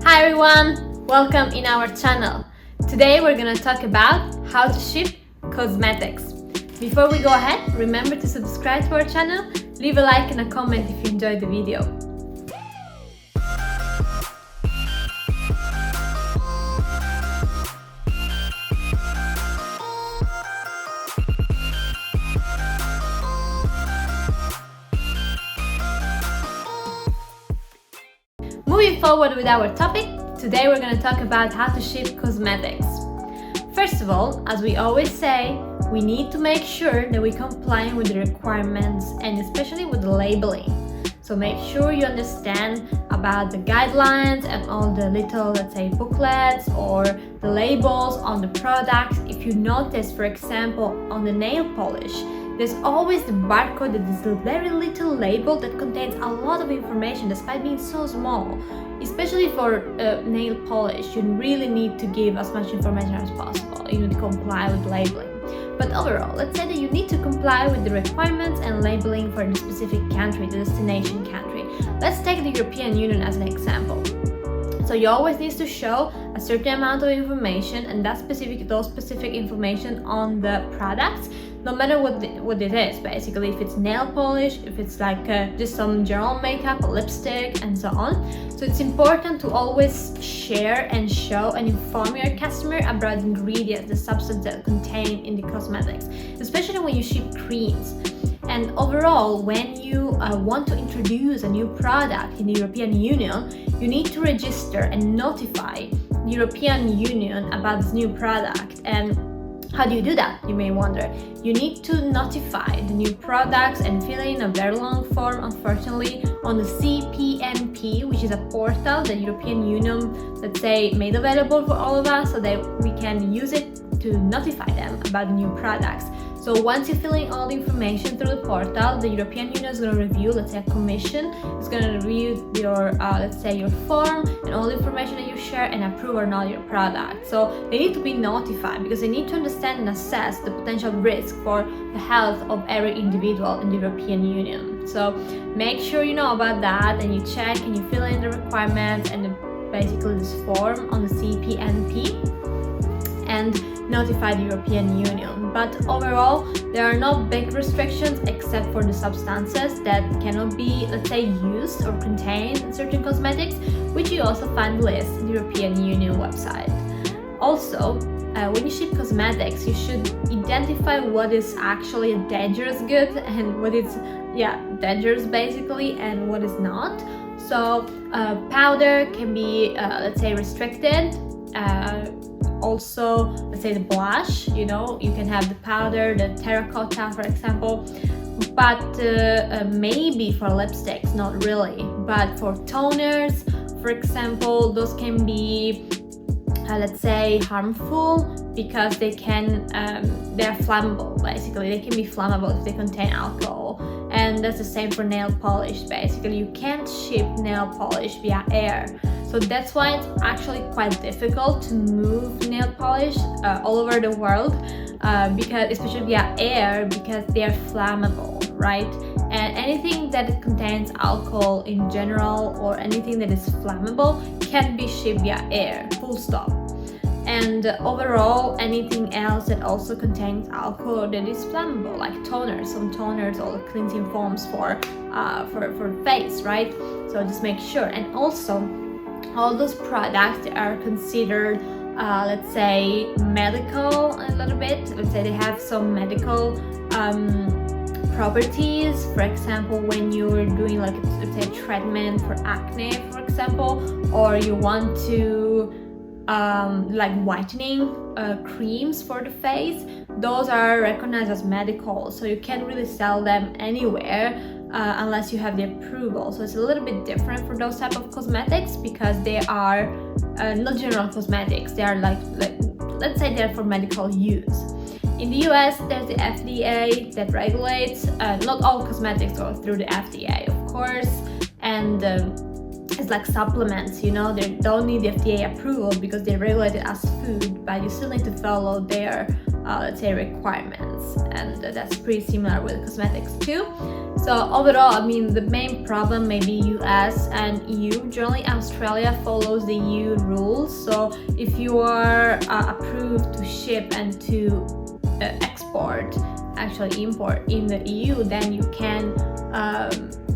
Hi everyone, welcome in our channel. Today we're gonna talk about how to ship cosmetics. Before we go ahead, remember to subscribe to our channel, leave a like and a comment if you enjoyed the video. Moving forward with our topic, today we're going to talk about how to ship cosmetics. First of all, as we always say, we need to make sure that we comply with the requirements and especially with the labeling. So make sure you understand about the guidelines and all the little, let's say, booklets or the labels on the products. If you notice, for example, on the nail polish, there's always the barcode that is a very little label that contains a lot of information despite being so small. Especially for nail polish, you really need to give as much information as possible. You need to comply with labeling. But overall, let's say that you need to comply with the requirements and labeling for the specific country, the destination country. Let's take the European Union as an example. So you always need to show a certain amount of information, and those specific information on the products, no matter what it is. Basically, if it's nail polish, if it's like just some general makeup, a lipstick, and so on. So it's important to always share and show and inform your customer about the ingredients, the substance that contain in the cosmetics, especially when you ship creams. And overall, when you want to introduce a new product in the European Union, you need to register and notify the European Union about this new product. And how do you do that, you may wonder? You need to notify the new products and fill in a very long form, unfortunately, on the CPNP, which is a portal the European Union, let's say, made available for all of us so that we can use it to notify them about the new products. So once you fill in all the information through the portal, the European Union is going to review, let's say a commission, is going to review your, let's say your form and all the information that you share and approve or not your product. So they need to be notified because they need to understand and assess the potential risk for the health of every individual in the European Union. So make sure you know about that and you check and you fill in the requirements and basically this form on the CPNP and notify the European Union. But overall, there are no big restrictions except for the substances that cannot be, let's say, used or contained in certain cosmetics, which you also find list in the European Union website. Also, when you ship cosmetics, you should identify what is actually a dangerous good and what is, dangerous basically, and what is not. So powder can be, let's say, restricted. Also, let's say the blush, you can have the powder, the terracotta, for example, but maybe for lipsticks, not really. But for toners, for example, those can be, let's say, harmful because they're flammable. Basically, they can be flammable if they contain alcohol. And that's the same for nail polish. Basically, you can't ship nail polish via air. So that's why it's actually quite difficult to move nail polish all over the world, because especially via air, because they are flammable, right? And anything that contains alcohol in general or anything that is flammable can be shipped via air, full stop. And overall, anything else that also contains alcohol that is flammable, like toners, some toners or cleansing foams for face, right? So just make sure. And also, all those products are considered, let's say, medical a little bit. Let's say they have some medical properties. For example, when you're doing like, let's say, a treatment for acne, for example, or you want to like whitening creams for the face, those are recognized as medical, so you can't really sell them anywhere unless you have the approval. So it's a little bit different for those type of cosmetics because they are not general cosmetics. They are like let's say they're for medical use. In the US, there's the FDA that regulates, not all cosmetics go through the FDA, of course, and it's like supplements, they don't need the FDA approval because they're regulated as food, but you still need to follow their let's say, requirements, and that's pretty similar with cosmetics too. So overall, I mean, the main problem may be US and EU. Generally, Australia follows the EU rules. So if you are approved to ship and to import in the EU, then you can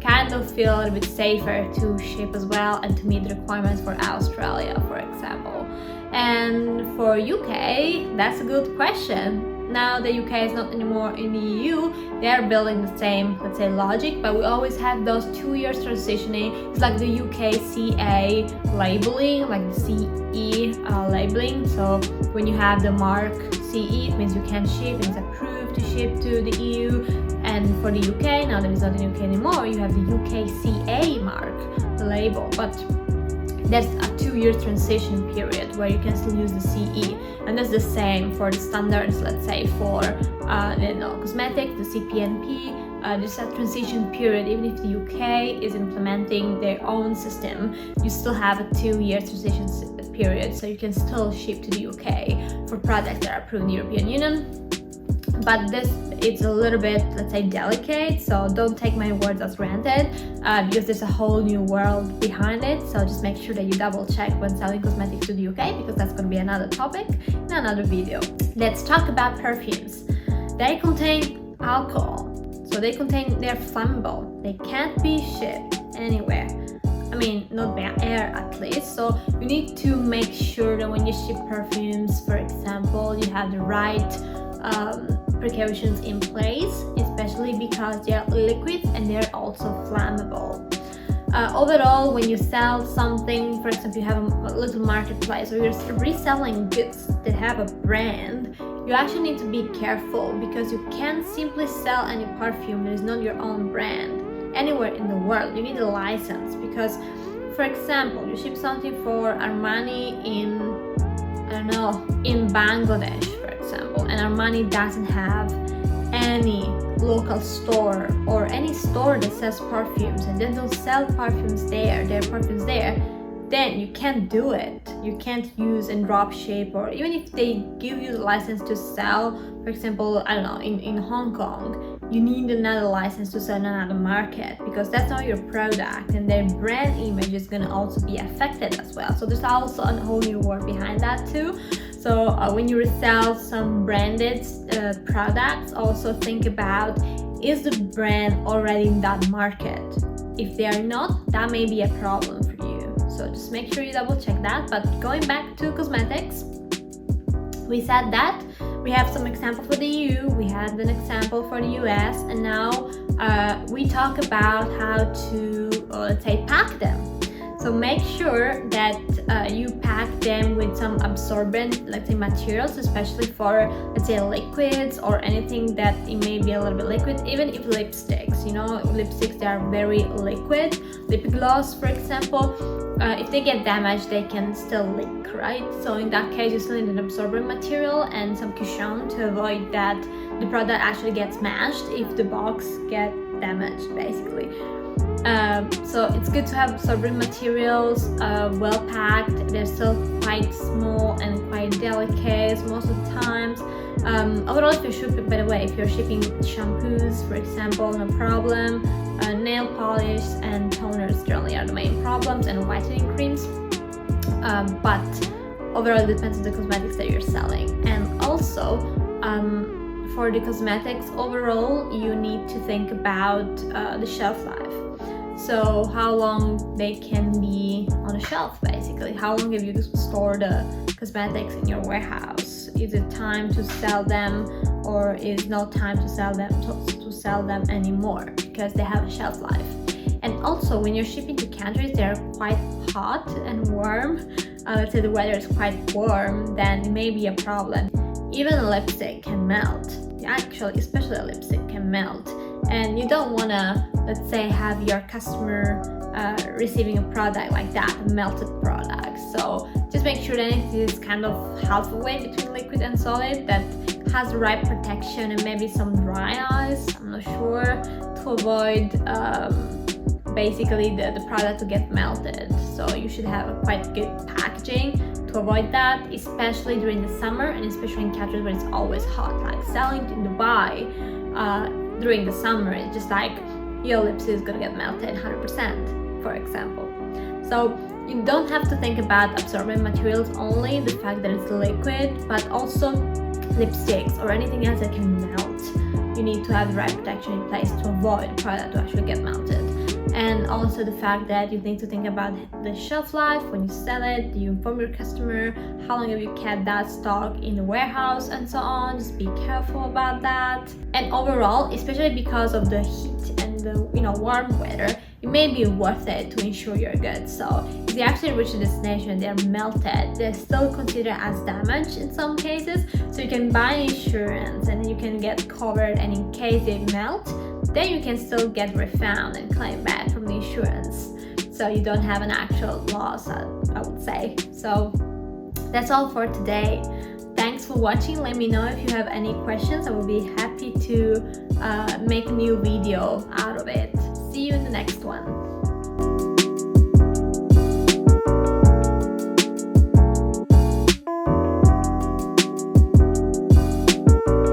kind of feel a little bit safer to ship as well and to meet the requirements for Australia, for example. And for UK, that's a good question. Now the UK is not anymore in the EU, they are building the same, let's say, logic, but we always have those 2 years transitioning. It's like the UK CA labeling, like the CE labeling. So when you have the mark CE, it means you can ship, it's approved to ship to the EU. And for the UK, now that it's not in the UK anymore, you have the UK CA mark label. But there's a 2 year transition period where you can still use the CE, and that's the same for the standards, let's say for cosmetics, the CPNP. There's a transition period. Even if the UK is implementing their own system, you still have a 2 year transition period, so you can still ship to the UK for products that are approved in the European Union. But it's a little bit, let's say, delicate, so don't take my words as granted, because there's a whole new world behind it. So just make sure that you double check when selling cosmetics to the UK, because that's going to be another topic in another video. Let's talk about perfumes. They contain alcohol, so they're flammable. They can't be shipped anywhere. I mean, not by air at least. So you need to make sure that when you ship perfumes, for example, you have the right precautions in place, especially because they are liquid and they're also flammable. Overall, when you sell something, for example, you have a little marketplace or you're reselling goods that have a brand, you actually need to be careful, because you can't simply sell any perfume that is not your own brand anywhere in the world. You need a license, because, for example, you ship something for Armani in Bangladesh, for example, and Armani doesn't have any local store or any store that sells perfumes, and they don't sell perfumes there, then you can't do it. You can't use and drop ship, or even if they give you the license to sell, for example, in Hong Kong, you need another license to sell in another market, because that's not your product, and their brand image is going to also be affected as well. So there's also a whole new world behind that too. So when you resell some branded products, also think about, is the brand already in that market? If they are not, that may be a problem for you. So just make sure you double check that. But going back to cosmetics, we said that we have some example for the EU, we had an example for the US, and now we talk about how to, let's say, pack them. So make sure that you pack them with some absorbent, let's say, materials, especially for, let's say, liquids or anything that it may be a little bit liquid. Even if lipsticks, lipsticks, they are very liquid. Lip gloss, for example, if they get damaged, they can still leak, right? So in that case, you still need an absorbent material and some cushion to avoid that the product actually gets smashed if the box gets damaged, basically. So it's good to have absorbent materials, well packed. They're still quite small and quite delicate most of the times. Overall, if you're shipping, by the way, if you're shipping shampoos, for example, no problem. Nail polish and toners generally are the main problems, and whitening creams. But overall, it depends on the cosmetics that you're selling. And also, for the cosmetics, overall, you need to think about the shelf life. So how long they can be on a shelf, basically. How long have you stored the cosmetics in your warehouse? Is it time to sell them, or is no time to sell them anymore, because they have a shelf life? And also, when you're shipping to countries that are quite hot and warm, let's say the weather is quite warm, then it may be a problem. Even a lipstick can melt. Actually, especially a lipstick can melt. And you don't want to, let's say, have your customer receiving a product like that, a melted product. So just make sure that it is kind of halfway between liquid and solid, that has the right protection and maybe some dry ice, I'm not sure, to avoid basically the product to get melted. So you should have a quite good packaging to to avoid that, especially during the summer and especially in countries where it's always hot. Like selling in Dubai during the summer, it's just like your lipstick is gonna get melted 100%, for example. So you don't have to think about absorbent materials only, the fact that it's liquid, but also lipsticks or anything else that can melt. You need to have the right protection in place to avoid the product to actually get melted. And also the fact that you need to think about the shelf life when you sell it. You inform your customer how long have you kept that stock in the warehouse and so on. Just be careful about that. And overall, especially because of the heat and the warm weather, it may be worth it to insure your goods. So if they actually reach a destination and they're melted, they're still considered as damage in some cases. So you can buy insurance and you can get covered, and in case they melt, then you can still get refund and claim back from the insurance. So you don't have an actual loss, I would say. So that's all for today. Thanks for watching. Let me know if you have any questions. I will be happy to make a new video out of it. See you in the next one.